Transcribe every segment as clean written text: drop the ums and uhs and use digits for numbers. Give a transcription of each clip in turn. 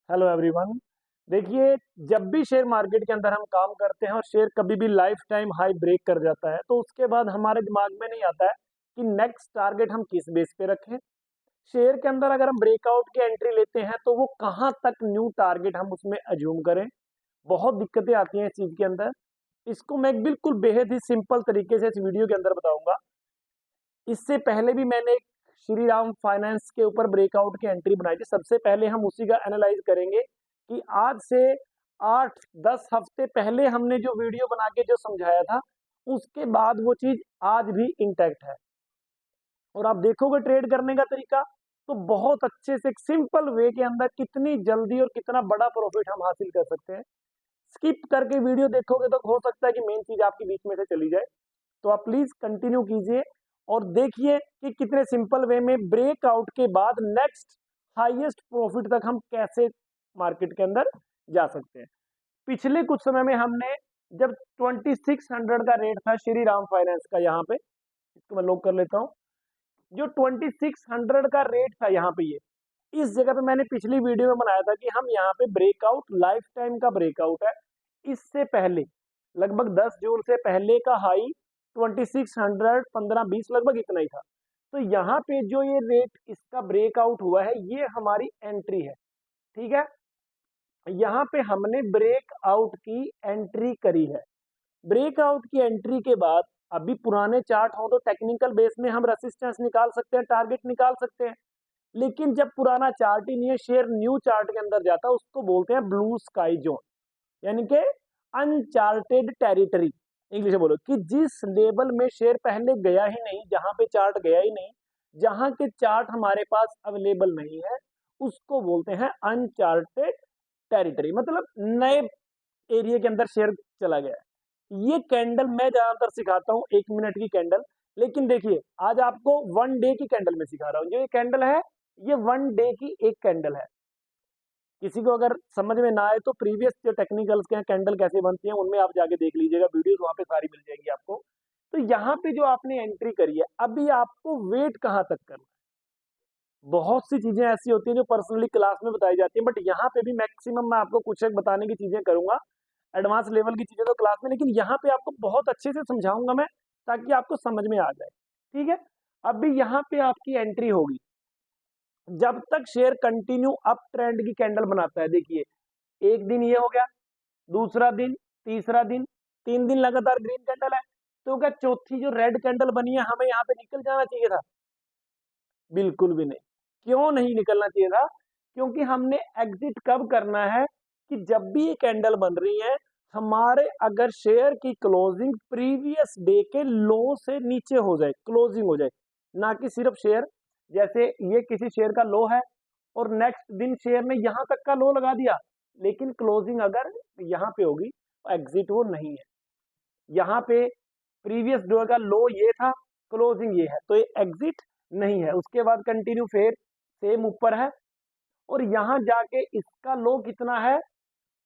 Hello everyone. देखिए, जब भी शेयर मार्केट के अंदर हम काम करते हैं और शेयर कभी भी लाइफ टाइम हाई ब्रेक कर जाता है तो उसके बाद हमारे दिमाग में नहीं आता है कि नेक्स्ट टारगेट हम किस बेस पे रखें। शेयर के अंदर अगर हम ब्रेकआउट की एंट्री लेते हैं तो वो कहाँ तक न्यू टारगेट हम उसमें अज्यूम करें। बहुत दिक्कतें आती हैं इस चीज़ के अंदर। इसको मैं एक बिल्कुल बेहद ही सिंपल तरीके से इस वीडियो के अंदर बताऊंगा। इससे पहले भी मैंने एक श्री राम फाइनेंस के ऊपर ब्रेकआउट की एंट्री बनाई थी। सबसे पहले हम उसी का एनालाइज करेंगे कि आज से 8-10 हफ्ते पहले हमने जो वीडियो बना के जो समझाया था उसके बाद वो चीज आज भी इंटैक्ट है। और आप देखोगे ट्रेड करने का तरीका तो बहुत अच्छे से एक सिंपल वे के अंदर कितनी जल्दी और कितना बड़ा प्रॉफिट हम हासिल कर सकते हैं। स्किप करके वीडियो देखोगे तो हो सकता है कि मेन चीज आपके बीच में से चली जाए। तो आप प्लीज कंटिन्यू कीजिए और देखिए कि कितने सिंपल वे में ब्रेकआउट के बाद नेक्स्ट हाईएस्ट प्रॉफिट तक हम कैसे मार्केट के अंदर जा सकते हैं। पिछले कुछ समय में हमने जब 2600 का रेट था श्री राम फाइनेंस का, यहाँ पे इसको मैं लॉक कर लेता हूँ। जो 2600 का रेट था यहाँ पे, ये इस जगह पे मैंने पिछली वीडियो में बनाया था कि हम यहाँ पे ब्रेकआउट लाइफ टाइम का ब्रेकआउट है। इससे पहले लगभग 10 जून से पहले का हाई 2600 15-20 लगभग इतना ही था। तो यहाँ पे जो ये रेट इसका ब्रेकआउट हुआ है ये हमारी एंट्री है। ठीक है, यहाँ पे हमने ब्रेकआउट की एंट्री करी है। ब्रेकआउट की एंट्री के बाद अभी पुराने चार्ट हो तो टेक्निकल बेस में हम रेसिस्टेंस निकाल सकते हैं, टारगेट निकाल सकते हैं। लेकिन जब पुराना चार्ट ही नहीं है, शेयर न्यू चार्ट के अंदर जाता है, उसको बोलते हैं ब्लू स्काई जोन, यानी कि अनचार्टेड टेरिटरी। इंग्लिश में बोलो कि जिस लेवल में शेयर पहले गया ही नहीं, जहां पे चार्ट गया ही नहीं, जहां के चार्ट हमारे पास अवेलेबल नहीं है, उसको बोलते हैं अनचार्टेड टेरिटरी। मतलब नए एरिया के अंदर शेयर चला गया है। ये कैंडल मैं ज्यादातर सिखाता हूँ 1 मिनट की कैंडल, लेकिन देखिए आज आपको 1 डे की कैंडल में सिखा रहा हूँ। जो ये कैंडल है ये 1 डे की एक कैंडल है। किसी को अगर समझ में ना आए तो प्रीवियस जो टेक्निकल्स के हैं कैंडल कैसे बनती हैं उनमें आप जाके देख लीजिएगा, वीडियोस वहां पे सारी मिल जाएगी आपको। तो यहाँ पे जो आपने एंट्री करी है, अभी आपको वेट कहाँ तक करना है। बहुत सी चीजें ऐसी होती हैं जो पर्सनली क्लास में बताई जाती हैं, बट यहाँ पे भी मैक्सिमम मैं आपको कुछ एक बताने की चीजें करूंगा। एडवांस लेवल की चीजें तो क्लास में, लेकिन यहाँ पे आपको बहुत अच्छे से समझाऊंगा मैं, ताकि आपको समझ में आ जाए। ठीक है, अभी यहाँ पे आपकी एंट्री होगी जब तक शेयर कंटिन्यू अप ट्रेंड की कैंडल बनाता है। देखिए, एक दिन ये हो गया, दूसरा दिन, तीसरा दिन, 3 दिन लगातार ग्रीन कैंडल है। तो क्या चौथी जो रेड कैंडल बनी है हमें यहाँ पे निकल जाना चाहिए था? बिल्कुल भी नहीं। क्यों नहीं निकलना चाहिए था? क्योंकि हमने एग्जिट कब करना है कि जब भी ये कैंडल बन रही है, हमारे अगर शेयर की क्लोजिंग प्रीवियस डे के लो से नीचे हो जाए, क्लोजिंग हो जाए, ना कि सिर्फ शेयर। जैसे ये किसी शेयर का लो है और नेक्स्ट दिन शेयर ने यहां तक का लो लगा दिया, लेकिन क्लोजिंग अगर यहाँ पे होगी, एग्जिट वो नहीं है। यहाँ पे प्रीवियस डे का लो ये था, क्लोजिंग ये है, तो ये एग्जिट नहीं है। उसके बाद कंटिन्यू फिर सेम ऊपर है और यहाँ जाके इसका लो कितना है,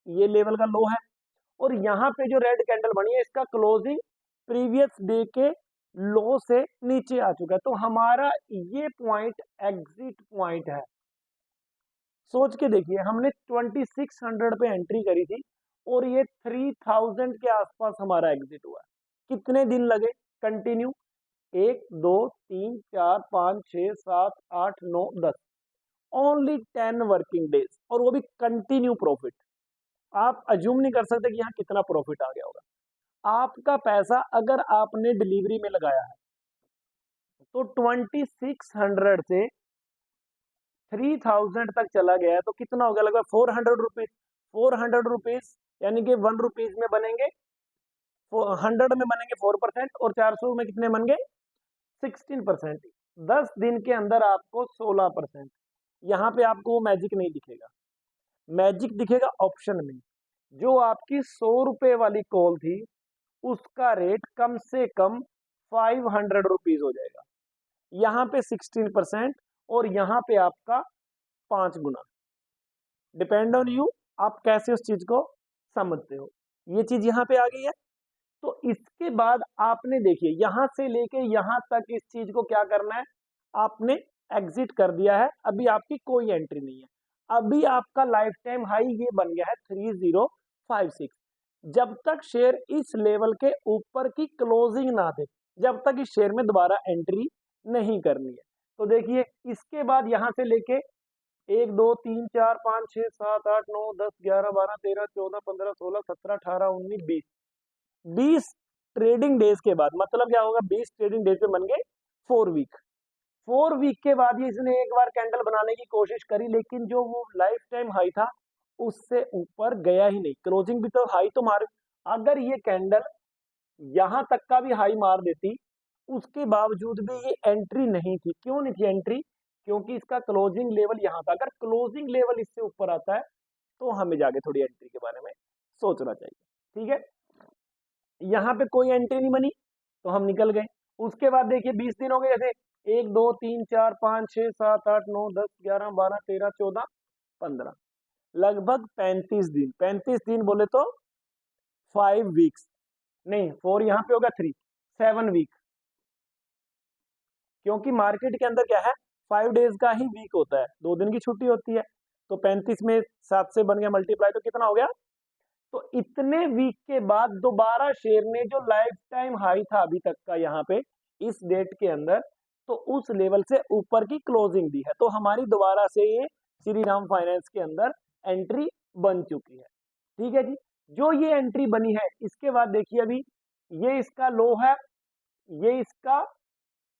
ये लेवल का लो है। और यहाँ पे जो रेड कैंडल बनी है इसका क्लोजिंग प्रीवियस डे के लो से नीचे आ चुका है। तो हमारा ये पॉइंट एग्जिट पॉइंट है। सोच के देखिए, हमने 2600 पे एंट्री करी थी और ये 3000 के आसपास हमारा एग्जिट हुआ है। कितने दिन लगे कंटिन्यू? 1 2 3 4 5 6 7 8 9 10, ओनली 10 वर्किंग डेज, और वो भी कंटिन्यू प्रॉफिट। आप अज्यूम नहीं कर सकते कि यहाँ कितना प्रॉफिट आ गया होगा। आपका पैसा अगर आपने डिलीवरी में लगाया है तो 2600 से 3000 तक चला गया है, तो कितना हो गया? लगभग 400 रुपीज। 400 रुपीज यानी कि 1 रुपीज में बनेंगे, 100 में बनेंगे 4%, और 400 में कितने बन गए? 16%। 10 दिन के अंदर आपको 16%। यहाँ पे आपको वो मैजिक नहीं दिखेगा। मैजिक दिखेगा ऑप्शन में। जो आपकी 100 रुपए वाली कॉल थी उसका रेट कम से कम 500 रुपीज हो जाएगा। यहाँ पे 16% और यहाँ पे आपका 5 गुना। डिपेंड ऑन यू, आप कैसे उस चीज को समझते हो। ये चीज यहाँ पे आ गई है। तो इसके बाद आपने देखिए यहां से लेके यहां तक इस चीज को क्या करना है, आपने एग्जिट कर दिया है। अभी आपकी कोई एंट्री नहीं है। अभी आपका लाइफ टाइम हाई ये बन गया है 3056। जब तक शेयर इस लेवल के ऊपर की क्लोजिंग ना दे, जब तक इस शेयर में दोबारा एंट्री नहीं करनी है। तो देखिए इसके बाद यहां से लेके 1 2 3 4 5 6 7 8 9 10 11 12 13 14 15 16 17 18 19 20 20 ट्रेडिंग डेज के बाद, मतलब क्या होगा, 20 ट्रेडिंग डेज में बन गए 4 वीक। 4 वीक के बाद ये इसने एक बार कैंडल बनाने की कोशिश करी, लेकिन जो वो लाइफ टाइम हाई था उससे ऊपर गया ही नहीं। क्लोजिंग भी तो हाई तो मार, अगर ये कैंडल यहां तक का भी हाई मार देती, उसके बावजूद भी ये एंट्री नहीं थी। क्यों नहीं थी एंट्री? क्योंकि इसका क्लोजिंग लेवल यहाँ था। अगर क्लोजिंग लेवल इससे ऊपर आता है तो हमें जाके थोड़ी एंट्री के बारे में सोचना चाहिए। ठीक है, यहाँ पे कोई एंट्री नहीं बनी तो हम निकल गए। उसके बाद देखिए 20 दिन हो गए, जैसे 1 2 3 4 5 6 7 8 9 10 11 12 13 14 15, लगभग 35 दिन। 35 दिन बोले तो 5 वीक्स, नहीं 4 यहाँ पे होगा 3, 7 वीक। क्योंकि मार्केट के अंदर क्या है, 5 डेज का ही वीक होता है, 2 दिन की छुट्टी होती है। तो 35 में 7 से बन गया मल्टीप्लाई, तो कितना हो गया? तो इतने वीक के बाद दोबारा शेयर ने जो लाइफ टाइम हाई था अभी तक का यहाँ पे इस डेट के अंदर, तो उस लेवल से ऊपर की क्लोजिंग दी है। तो हमारी दोबारा से ये श्री राम फाइनेंस के अंदर एंट्री बन चुकी है। ठीक है जी, जो ये एंट्री बनी है इसके बाद देखिए अभी ये इसका लो है, ये इसका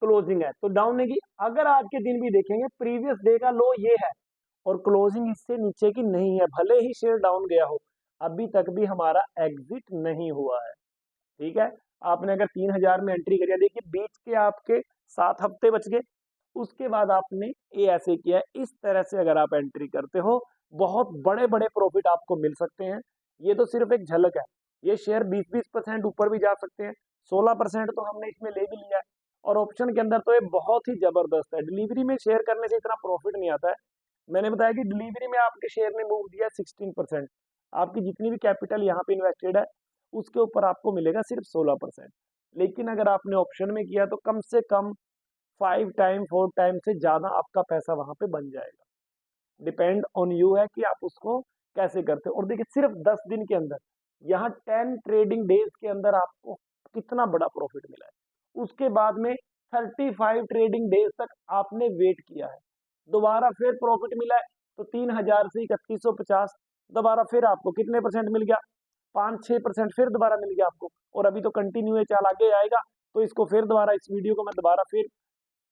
क्लोजिंग है, तो डाउन नहीं की। अगर आज के दिन भी देखेंगे प्रीवियस डे का लो ये है और क्लोजिंग इससे नीचे की नहीं है, भले ही शेयर डाउन गया हो, अभी तक भी हमारा एग्जिट नहीं हुआ है। ठीक है, आपने अगर 3000 में एंट्री करी, देखिए बीच के आपके 7 हफ्ते बच गए, उसके बाद आपने ये ऐसे किया। इस तरह से अगर आप एंट्री करते हो, बहुत बड़े बड़े प्रॉफिट आपको मिल सकते हैं। ये तो सिर्फ एक झलक है, ये शेयर 20-20% ऊपर भी जा सकते हैं। 16% तो हमने इसमें ले भी लिया है, और ऑप्शन के अंदर तो ये बहुत ही जबरदस्त है। डिलीवरी में शेयर करने से इतना प्रॉफिट नहीं आता है। मैंने बताया कि डिलीवरी में आपके शेयर ने मूव दिया 16%, आपकी जितनी भी कैपिटल यहाँ पे इन्वेस्टेड है उसके ऊपर आपको मिलेगा सिर्फ 16%। लेकिन अगर आपने ऑप्शन में किया तो कम से कम 5 टाइम 4 टाइम से ज्यादा आपका पैसा वहां पे बन जाएगा। डिपेंड ऑन यू है कि आप उसको कैसे करते हो। और देखिए सिर्फ 10 दिन के अंदर, यहाँ 10 ट्रेडिंग डेज के अंदर आपको कितना बड़ा प्रॉफिट मिला है। उसके बाद में 35 ट्रेडिंग डेज तक आपने वेट किया है, दोबारा फिर प्रॉफिट मिला है, तो 3000 से 3150, दोबारा फिर आपको कितने परसेंट मिल गया? 5-6% फिर दोबारा मिल गया आपको। और अभी तो कंटिन्यू है, चाल आगे आएगा, तो इसको फिर दोबारा, इस वीडियो को मैं दोबारा फिर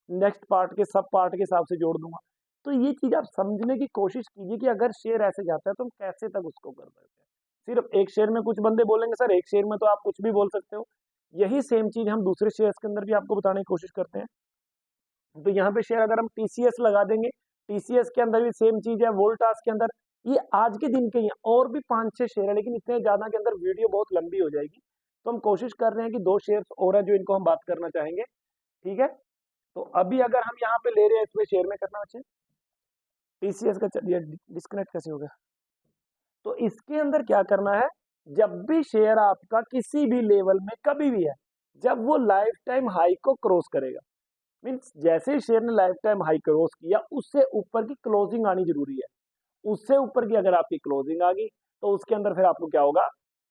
नेक्स्ट पार्ट के सब पार्ट के हिसाब से जोड़ दूंगा। तो ये चीज आप समझने की कोशिश कीजिए कि अगर शेयर ऐसे जाता है तो हम कैसे तक उसको कर सकते हैं। सिर्फ एक शेयर में कुछ बंदे बोलेंगे सर एक शेयर में तो आप कुछ भी बोल सकते हो, यही सेम चीज हम दूसरे शेयर्स के अंदर भी आपको बताने की कोशिश करते हैं। तो यहाँ पे शेयर अगर हम टीसीएस लगा देंगे, टीसीएस के अंदर भी सेम चीज है, वोल्टास के अंदर, ये आज के दिन के ही और भी 5-6 शेयर है, लेकिन इतने ज्यादा के अंदर वीडियो बहुत लंबी हो जाएगी। तो हम कोशिश कर रहे हैं कि 2 शेयर्स और है जो इनको हम बात करना चाहेंगे। ठीक है, तो अभी अगर हम यहाँ पे ले रहे हैं इसमें शेयर में करना बच्चे, टीसीएस का चलिए डिस्कनेक्ट कैसे हो गया। तो इसके अंदर क्या करना है, जब भी शेयर आपका किसी भी लेवल में कभी भी है, जब वो लाइफ टाइम हाई को क्रॉस करेगा, मीन्स जैसे ही शेयर ने लाइफ टाइम हाई क्रॉस किया उससे ऊपर की क्लोजिंग आनी जरूरी है। उससे ऊपर की अगर आपकी क्लोजिंग आ गई तो उसके अंदर फिर आपको क्या होगा,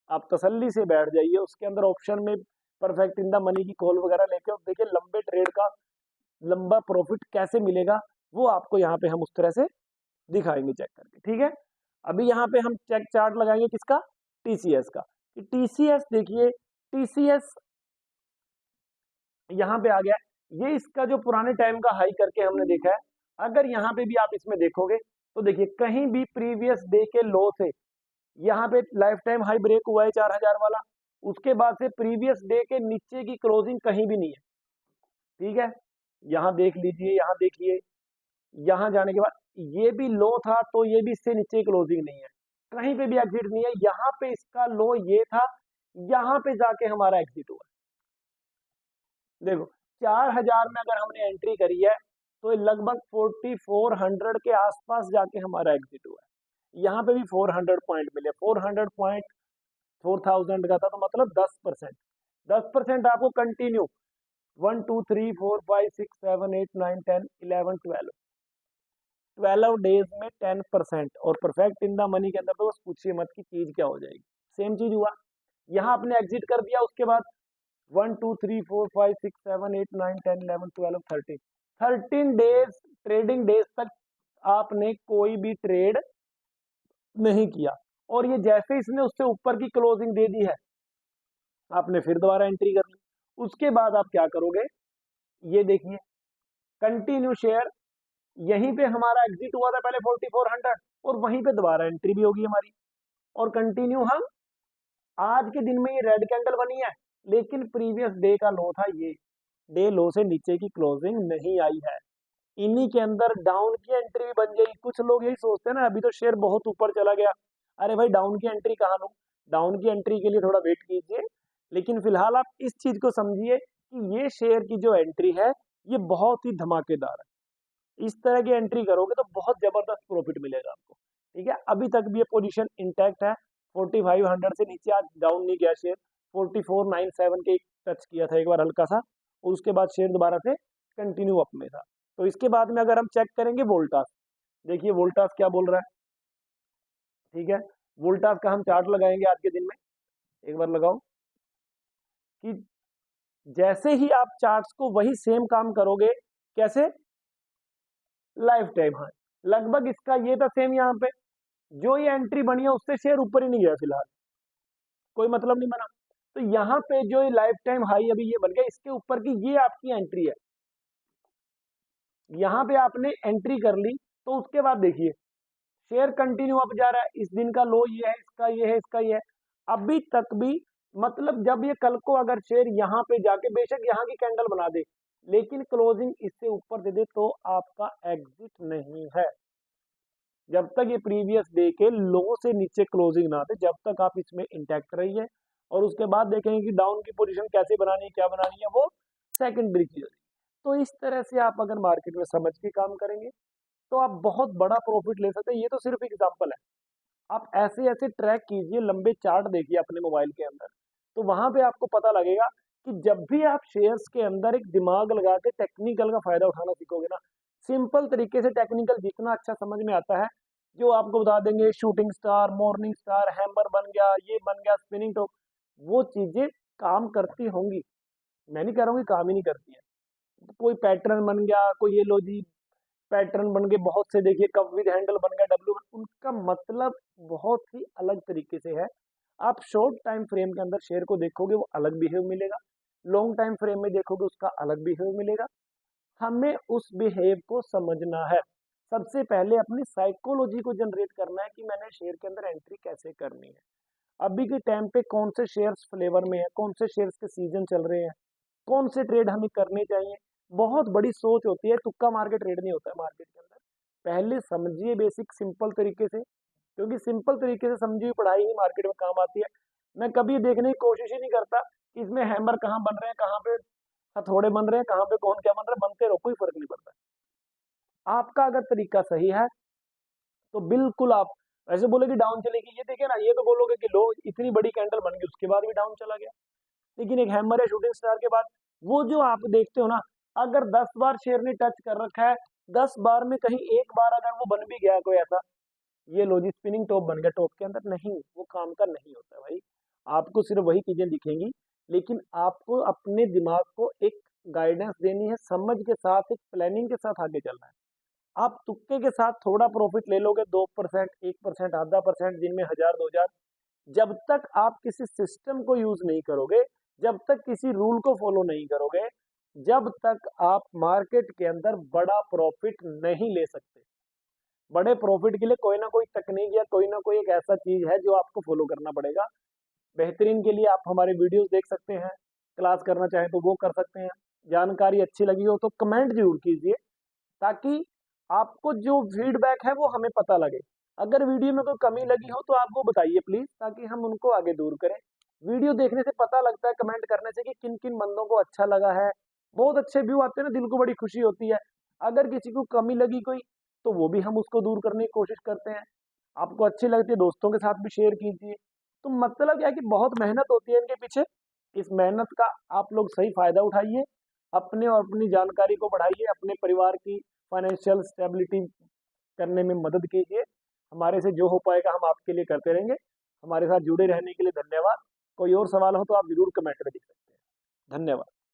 आप तसल्ली से बैठ जाइए उसके अंदर ऑप्शन में परफेक्ट इन द मनी की कॉल वगैरह लेके। देखिए लंबे ट्रेड का लंबा प्रॉफिट कैसे मिलेगा वो आपको यहाँ पे हम उस तरह से दिखाएंगे चेक करके। ठीक है, अभी यहाँ पे हम चेक चार्ट लगाएंगे किसका, टीसीएस का। टीसीएस देखिए, टीसीएस यहाँ पे आ गया, ये इसका जो पुराने टाइम का हाई करके हमने देखा है। अगर यहाँ पे भी आप इसमें देखोगे तो देखिए कहीं भी प्रीवियस डे के लो से यहाँ पे लाइफ टाइम हाई ब्रेक हुआ है 4000 वाला, उसके बाद से प्रीवियस डे के नीचे की क्लोजिंग कहीं भी नहीं है। ठीक है, यहाँ देख लीजिए, यहाँ देखिए, यहाँ जाने के बाद ये भी लो था तो ये भी इससे नीचे क्लोजिंग नहीं है, कहीं पे भी एग्जिट नहीं है। यहाँ पे इसका लो ये था, यहाँ पे जाके हमारा एग्जिट हुआ। देखो 4000 में अगर हमने एंट्री करी है तो लगभग 4400 के आसपास जाके हमारा एग्जिट हुआ है। यहाँ पे भी 400 पॉइंट मिले, 400 पॉइंट 4000 का था, तो मतलब 10%, 10% आपको कंटिन्यू 1 2 3 4 5 6 7 8 9 10 11 12 12 डेज में 10%, और परफेक्ट इन द मनी के अंदर तो बस पूछिए मत कि चीज क्या हो जाएगी। सेम चीज हुआ, यहाँ आपने एग्जिट कर दिया, उसके बाद 1 2 3 4 5 6 7 8 9 10 11 12 13 डेज ट्रेडिंग डेज तक आपने कोई भी ट्रेड नहीं किया, और ये जैसे इसने उससे ऊपर की क्लोजिंग दे दी है, आपने फिर दोबारा एंट्री कर ली। उसके बाद आप क्या करोगे, ये देखिए कंटिन्यू शेयर, यहीं पे हमारा एग्जिट हुआ था पहले 4400, और वहीं पे दोबारा एंट्री भी होगी हमारी, और कंटिन्यू हम आज के दिन में ये रेड कैंडल बनी है, लेकिन प्रीवियस डे का लो था, ये डे लो से नीचे की क्लोजिंग नहीं आई है, इन्हीं के अंदर डाउन की एंट्री भी बन गई। कुछ लोग यही सोचते हैं ना, अभी तो शेयर बहुत ऊपर चला गया, अरे भाई डाउन की एंट्री कहाँ लूं, डाउन की एंट्री के लिए थोड़ा वेट कीजिए, लेकिन फिलहाल आप इस चीज को समझिए कि ये शेयर की जो एंट्री है ये बहुत ही धमाकेदार है, इस तरह की एंट्री करोगे तो बहुत जबरदस्त प्रॉफिट मिलेगा आपको। ठीक है, अभी तक भी ये पोजीशन इंटैक्ट है, 4500 से नीचे आज डाउन नहीं गया शेयर, 4497 के टच किया था एक बार हल्का सा, और उसके बाद शेयर दोबारा से कंटिन्यू अप में था। तो इसके बाद में अगर हम चेक करेंगे वोल्टास, देखिए वोल्टास क्या बोल रहा है। ठीक है, वोल्टास का हम चार्ट लगाएंगे आज के दिन में, एक बार लगाओ, कि जैसे ही आप चार्ट्स को वही सेम काम करोगे, कैसे, लाइफ टाइम हाई, लगभग इसका ये था सेम, यहाँ पे जो ये एंट्री बनी है उससे शेयर ऊपर ही नहीं गया फिलहाल, कोई मतलब नहीं बना, तो यहाँ पे जो ये लाइफ टाइम हाई अभी ये बन गया, इसके ऊपर की ये आपकी एंट्री है, यहाँ पे आपने एंट्री कर ली, तो उसके बाद देखिए शेयर कंटिन्यू अप जा रहा है, इस दिन का लो ये है, इसका ये है, इसका ये है, अभी तक भी, मतलब जब ये कल को अगर शेयर यहाँ पे जाके बेशक यहाँ की कैंडल बना दे, लेकिन क्लोजिंग इससे ऊपर दे दे, तो आपका एग्जिट नहीं है। जब तक ये प्रीवियस डे के लो से नीचे क्लोजिंग ना दे, जब तक आप इसमें इंटैक्ट रहिए, और उसके बाद देखेंगे कि डाउन की पोजीशन कैसे बनानी है, क्या बनानी है, वो सेकेंडरी चीज। तो इस तरह से आप अगर मार्केट में समझ के काम करेंगे तो आप बहुत बड़ा प्रॉफिट ले सकते हैं। ये तो सिर्फ एग्जांपल है, आप ऐसे ऐसे ट्रैक कीजिए, लंबे चार्ट देखिए अपने मोबाइल के अंदर, तो वहां पे आपको पता लगेगा कि जब भी आप शेयर्स के अंदर एक दिमाग लगा के टेक्निकल का फायदा उठाना सीखोगे ना, सिंपल तरीके से टेक्निकल जितना अच्छा समझ में आता है, जो आपको बता देंगे shooting star, morning star, hammer बन गया, ये बन गया, स्पिनिंग टॉप, वो चीजें काम करती होंगी, मैं नहीं कह रहा हूँ कि काम ही नहीं करती है। कोई पैटर्न बन गया, कोई ये लो जी पैटर्न बन गए बहुत से, देखिए कप विद हैंडल बन गया, डब्ल्यू, उनका मतलब बहुत ही अलग तरीके से है। आप शॉर्ट टाइम फ्रेम के अंदर शेयर को देखोगे वो अलग बिहेव मिलेगा, लॉन्ग टाइम फ्रेम में देखोगे उसका अलग बिहेव मिलेगा। हमें उस बिहेव को समझना है, सबसे पहले अपनी साइकोलॉजी को जनरेट करना है कि मैंने शेयर के अंदर एंट्री कैसे करनी है, अभी के टाइम पे कौन से शेयर्स फ्लेवर में है, कौन से शेयर्स के सीजन चल रहे हैं, कौन से ट्रेड हमें करने चाहिए। बहुत बड़ी सोच होती है, तुक्का मार के ट्रेड नहीं होता है मार्केट के अंदर, पहले समझिए बेसिक सिंपल तरीके से, क्योंकि सिंपल तरीके से समझी हुई पढ़ाई ही मार्केट में काम आती है। मैं कभी देखने की कोशिश ही नहीं करता कि इसमें हैमर कहाँ बन रहे हैं, कहाँ पे हथौड़े बन रहे हैं, कहाँ पे कौन क्या बन रहा है, बनते रहो, कोई फर्क नहीं पड़ता। आपका अगर तरीका सही है तो बिल्कुल आप ऐसे बोले कि डाउन चलेगी, ये देखिए ना, ये तो बोलोगे कि लो इतनी बड़ी कैंडल बन गई उसके बाद भी डाउन चला गया, लेकिन एक हैमर या शूटिंग स्टार के बाद वो जो आप देखते हो ना, अगर 10 बार शेयर ने टच कर रखा है, 10 बार में कहीं एक बार अगर वो बन भी गया कोई ऐसा, ये लो जी स्पिनिंग टॉप बन गया, टॉप के अंदर नहीं, वो काम का नहीं होता भाई। आपको सिर्फ वही चीजें दिखेंगी, लेकिन आपको अपने दिमाग को एक गाइडेंस देनी है, समझ के साथ एक प्लानिंग के साथ आगे चलना है। आप तुक्के के साथ थोड़ा प्रॉफिट ले लोगे, 2%, 1%, आधा परसेंट, जिनमें 1000 2000, जब तक आप किसी सिस्टम को यूज नहीं करोगे, जब तक किसी रूल को फॉलो नहीं करोगे, जब तक आप मार्केट के अंदर बड़ा प्रॉफिट नहीं ले सकते। बड़े प्रॉफिट के लिए कोई ना कोई तकनीक या कोई ना कोई एक ऐसा चीज है जो आपको फॉलो करना पड़ेगा। बेहतरीन के लिए आप हमारे वीडियोस देख सकते हैं, क्लास करना चाहें तो वो कर सकते हैं। जानकारी अच्छी लगी हो तो कमेंट जरूर कीजिए, ताकि आपको जो फीडबैक है वो हमें पता लगे। अगर वीडियो में कोई कमी लगी हो तो आप वो बताइए प्लीज, ताकि हम उनको आगे दूर करें। वीडियो देखने से पता लगता है, कमेंट करने से, कि किन किन बंदों को अच्छा लगा है। बहुत अच्छे व्यू आते हैं ना, दिल को बड़ी खुशी होती है। अगर किसी को कमी लगी कोई, तो वो भी हम उसको दूर करने की कोशिश करते हैं। आपको अच्छी लगती है, दोस्तों के साथ भी शेयर कीजिए। तो मतलब क्या है कि बहुत मेहनत होती है इनके पीछे, इस मेहनत का आप लोग सही फायदा उठाइए, अपने और अपनी जानकारी को बढ़ाइए, अपने परिवार की फाइनेंशियल स्टेबिलिटी करने में मदद कीजिए। हमारे से जो हो पाएगा हम आपके लिए करते रहेंगे। हमारे साथ जुड़े रहने के लिए धन्यवाद। कोई और सवाल हो तो आप जरूर कमेंट में लिख सकते हैं। धन्यवाद।